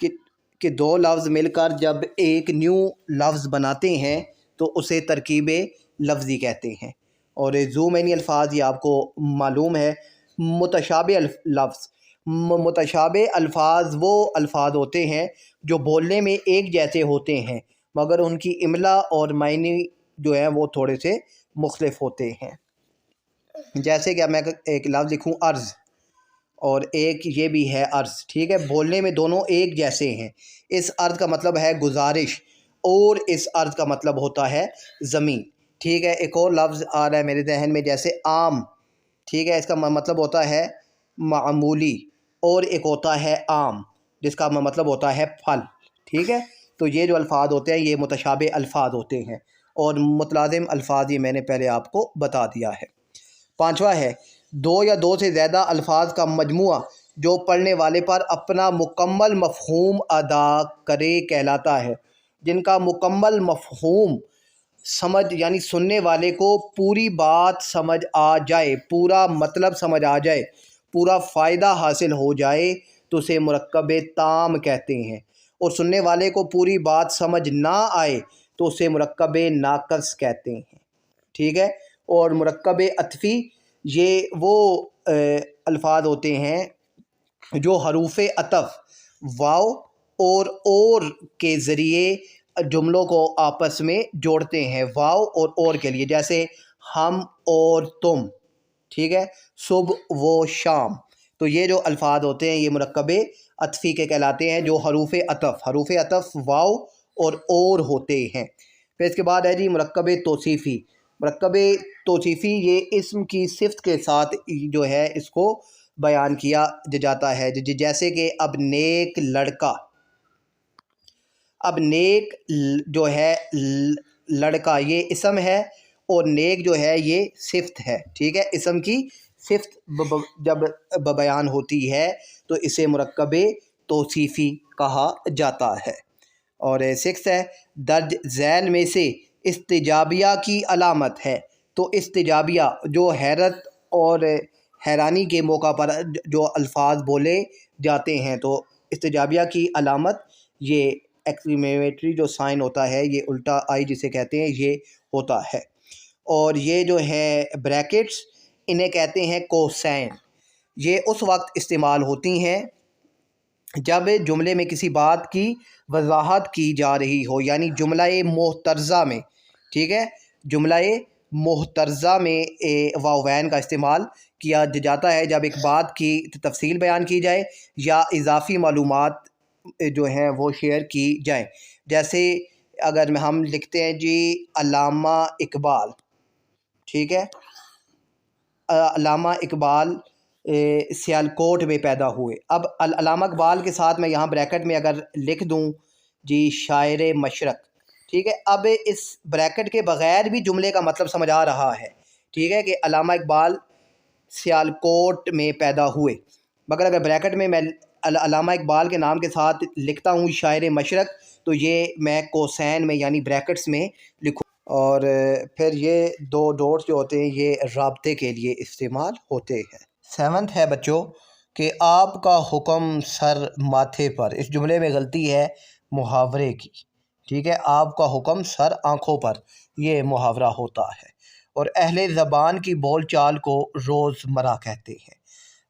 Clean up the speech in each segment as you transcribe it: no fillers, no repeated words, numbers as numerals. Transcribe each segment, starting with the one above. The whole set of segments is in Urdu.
کہ کہ دو لفظ مل کر جب ایک نیو لفظ بناتے ہیں تو اسے ترکیب لفظی کہتے ہیں۔ اور ذو معنی الفاظ یہ آپ کو معلوم ہے۔ متشابہ لفظ، متشابہ الفاظ وہ الفاظ ہوتے ہیں جو بولنے میں ایک جیسے ہوتے ہیں مگر ان کی املا اور معنی جو ہیں وہ تھوڑے سے مختلف ہوتے ہیں۔ جیسے کہ میں ایک لفظ لکھوں عرض، اور ایک یہ بھی ہے عرض، ٹھیک ہے، بولنے میں دونوں ایک جیسے ہیں۔ اس عرض کا مطلب ہے گزارش اور اس عرض کا مطلب ہوتا ہے زمین، ٹھیک ہے۔ ایک اور لفظ آ رہا ہے میرے ذہن میں، جیسے عام، ٹھیک ہے، اس کا مطلب ہوتا ہے معمولی، اور ایک ہوتا ہے عام جس کا مطلب ہوتا ہے پھل، ٹھیک ہے۔ تو یہ جو الفاظ ہوتے ہیں یہ متشابہ الفاظ ہوتے ہیں، اور متلازم الفاظ یہ میں نے پہلے آپ کو بتا دیا ہے۔ پانچواں ہے دو یا دو سے زیادہ الفاظ کا مجموعہ جو پڑھنے والے پر اپنا مکمل مفہوم ادا کرے کہلاتا ہے۔ جن کا مکمل مفہوم سمجھ، یعنی سننے والے کو پوری بات سمجھ آ جائے، پورا مطلب سمجھ آ جائے، پورا فائدہ حاصل ہو جائے تو اسے مرکب تام کہتے ہیں، اور سننے والے کو پوری بات سمجھ نہ آئے تو اسے مرکب ناقص کہتے ہیں، ٹھیک ہے۔ اور مرکب عطفی یہ وہ الفاظ ہوتے ہیں جو حروف عطف واو اور کے ذریعے جملوں کو آپس میں جوڑتے ہیں، واو اور کے لیے، جیسے ہم اور تم، ٹھیک ہے، صبح و شام۔ تو یہ جو الفاظ ہوتے ہیں یہ مرکب عطفی کے کہلاتے ہیں، جو حروف عطف واو اور ہوتے ہیں۔ پھر اس کے بعد ہے جی مرکب توصیفی۔ مرکب توصیفی یہ اسم کی صفت کے ساتھ جو ہے اس کو بیان کیا جاتا ہے، جیسے کہ اب نیک لڑکا، اب نیک جو ہے لڑکا یہ اسم ہے، اور نیک جو ہے یہ صفت ہے، ٹھیک ہے۔ اسم کی صفت جب بیان ہوتی ہے تو اسے مرکب توصیفی کہا جاتا ہے۔ اور سکس ہے درج ذیل میں سے استجابیہ کی علامت ہے۔ تو استجابیہ جو حیرت اور حیرانی کے موقع پر جو الفاظ بولے جاتے ہیں، تو استجابیہ کی علامت یہ ایکسکلیمیٹری جو سائن ہوتا ہے، یہ الٹا آئی جسے کہتے ہیں، یہ ہوتا ہے۔ اور یہ جو ہے بریکٹس، انہیں کہتے ہیں کوسین۔ یہ اس وقت استعمال ہوتی ہیں جب جملے میں کسی بات کی وضاحت کی جا رہی ہو، یعنی جملہ محترزہ میں، ٹھیک ہے، جملہ محترزہ میں واوین کا استعمال کیا جاتا ہے جب ایک بات کی تفصیل بیان کی جائے یا اضافی معلومات جو ہیں وہ شیئر کی جائیں۔ جیسے اگر ہم لکھتے ہیں جی علامہ اقبال، ٹھیک ہے، علامہ اقبال سیالکوٹ میں پیدا ہوئے۔ اب علامہ اقبال کے ساتھ میں یہاں بریکٹ میں اگر لکھ دوں جی شاعر مشرق، ٹھیک ہے، اب اس بریکٹ کے بغیر بھی جملے کا مطلب سمجھ آ رہا ہے، ٹھیک ہے، کہ علامہ اقبال سیالکوٹ میں پیدا ہوئے، مگر اگر بریکٹ میں علامہ اقبال کے نام کے ساتھ لکھتا ہوں شاعر مشرق تو یہ میں کوسین میں یعنی بریکٹس میں لکھوں۔ اور پھر یہ دو ڈوٹس جو ہوتے ہیں یہ رابطے کے لیے استعمال ہوتے ہیں۔ سیونتھ ہے بچوں کہ آپ کا حکم سر ماتھے پر۔ اس جملے میں غلطی ہے محاورے کی، ٹھیک ہے، آپ کا حکم سر آنکھوں پر، یہ محاورہ ہوتا ہے۔ اور اہل زبان کی بول چال کو روزمرہ کہتے ہیں۔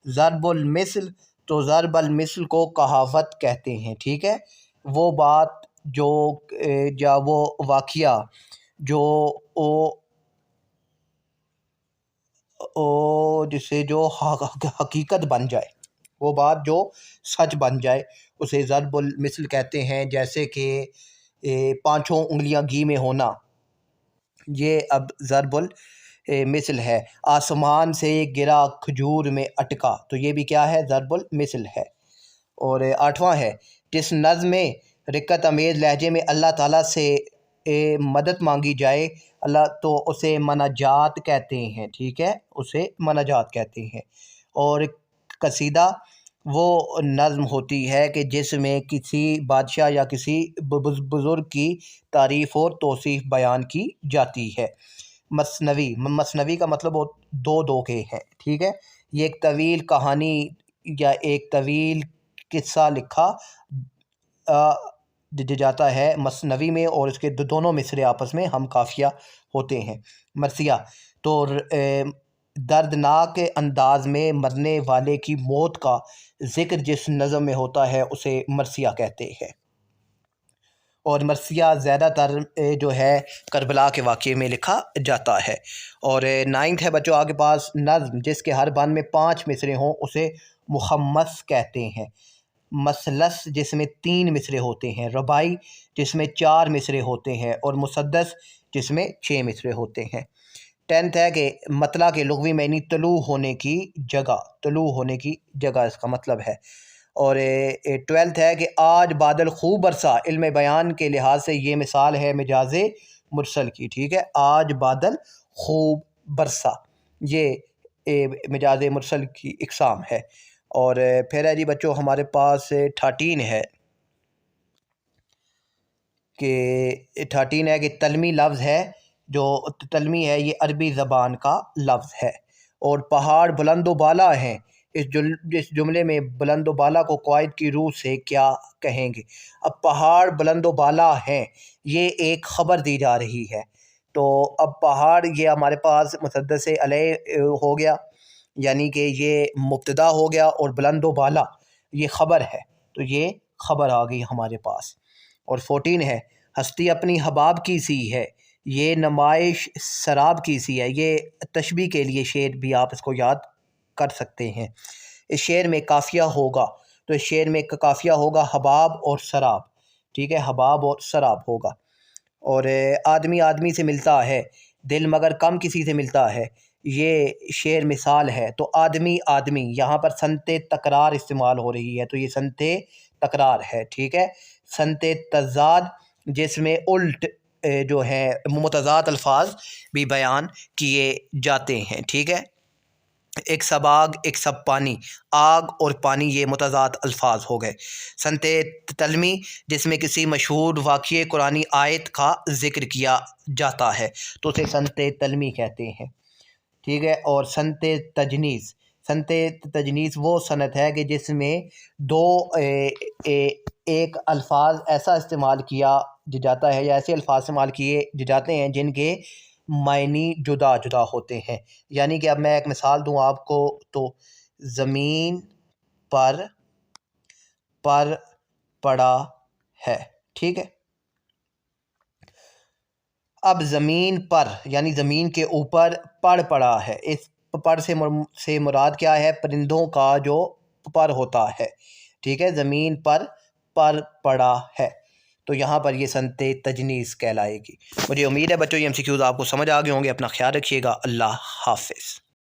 ضرب المثل، تو ضرب المثل کو کہاوت کہتے ہیں، ٹھیک ہے، وہ بات جو یا وہ واقعہ جو جسے جو حقیقت بن جائے، وہ بات جو سچ بن جائے اسے ضرب المثل کہتے ہیں۔ جیسے کہ پانچوں انگلیاں گھی میں ہونا، یہ اب ضرب المثل ہے۔ آسمان سے گرا کھجور میں اٹکا، تو یہ بھی کیا ہے؟ ضرب المثل ہے۔ اور آٹھواں ہے جس نظم میں رقت امیز لہجے میں اللہ تعالیٰ سے مدد مانگی جائے اللہ تو اسے مناجات کہتے ہیں، ٹھیک ہے، اسے مناجات کہتے ہیں۔ اور قصیدہ وہ نظم ہوتی ہے کہ جس میں کسی بادشاہ یا کسی بزرگ کی تعریف اور توصیف بیان کی جاتی ہے۔ مثنوی کا مطلب دو کے ہیں، ٹھیک ہے، یہ ایک طویل کہانی یا ایک طویل قصہ لکھا جاتا ہے مثنوی میں، اور اس کے دونوں مصرے آپس میں ہم قافیہ ہوتے ہیں۔ مرثیہ تو دردناک انداز میں مرنے والے کی موت کا ذکر جس نظم میں ہوتا ہے اسے مرثیہ کہتے ہیں، اور مرثیہ زیادہ تر جو ہے کربلا کے واقعے میں لکھا جاتا ہے۔ اور 9 ہے بچوں آپ کے پاس نظم جس کے ہر بند میں 5 مصرے ہوں اسے مخمس کہتے ہیں۔ مثلث جس میں 3 مصرے ہوتے ہیں، رباعی جس میں 4 مصرے ہوتے ہیں، اور مسدس جس میں 6 مصرے ہوتے ہیں۔ 10 ہے کہ مطلع کے لغوی معنی طلوع ہونے کی جگہ اس کا مطلب ہے۔ اور 12 ہے کہ آج بادل خوب برسا، علم بیان کے لحاظ سے یہ مثال ہے مجاز مرسل کی، ٹھیک ہے، آج بادل خوب برسا یہ مجاز مرسل کی اقسام ہے۔ اور پھر ہے جی بچوں ہمارے پاس 13 ہے کہ تلمی لفظ ہے، جو تلمی ہے یہ عربی زبان کا لفظ ہے۔ اور پہاڑ بلند و بالا ہیں، اس جملے میں بلند و بالا کو قواعد کی روح سے کیا کہیں گے؟ اب پہاڑ بلند و بالا ہیں یہ ایک خبر دی جا رہی ہے، تو اب پہاڑ یہ ہمارے پاس مسدس علیہ ہو گیا، یعنی کہ یہ مبتدا ہو گیا، اور بلند و بالا یہ خبر ہے، تو یہ خبر آ گئی ہمارے پاس۔ اور 14 ہے ہستی اپنی حباب کی سی ہے، یہ نمائش سراب کی سی ہے۔ یہ تشبیہ کے لیے شعر بھی آپ اس کو یاد کر سکتے ہیں۔ اس شعر میں قافیہ ہوگا، تو اس شعر میں قافیہ ہوگا حباب اور سراب، ٹھیک ہے، حباب اور سراب ہوگا۔ اور آدمی آدمی سے ملتا ہے، دل مگر کم کسی سے ملتا ہے، یہ شعر مثال ہے۔ تو آدمی آدمی یہاں پر صنعت تکرار استعمال ہو رہی ہے، تو یہ صنعت تکرار ہے، ٹھیک ہے۔ صنعت تضاد جس میں الٹ جو ہے متضاد الفاظ بھی بیان کیے جاتے ہیں، ٹھیک ہے۔ ایک سب آگ ایک سب پانی، آگ اور پانی یہ متضاد الفاظ ہو گئے۔ صنعت تلمی جس میں کسی مشہور واقعے قرآنی آیت کا ذکر کیا جاتا ہے تو اسے صنعت تلمی کہتے ہیں، ٹھیک ہے۔ اور صنعت تجنیس وہ صنعت ہے کہ جس میں ایک الفاظ ایسا استعمال کیا جاتا ہے یا ایسے الفاظ استعمال کیے جاتے ہیں جن کے معنی جدا جدا ہوتے ہیں۔ یعنی کہ اب میں ایک مثال دوں آپ کو، تو زمین پر پڑا ہے، ٹھیک ہے۔ اب زمین پر یعنی زمین کے اوپر پڑا ہے، اس پر سے مراد کیا ہے؟ پرندوں کا جو پر ہوتا ہے، ٹھیک ہے، زمین پر پڑا ہے، تو یہاں پر یہ صنعت تجنیس کہلائے گی۔ مجھے امید ہے بچوں یہ MCQs آپ کو سمجھ آ گئے ہوں گے۔ اپنا خیال رکھیے گا، اللہ حافظ۔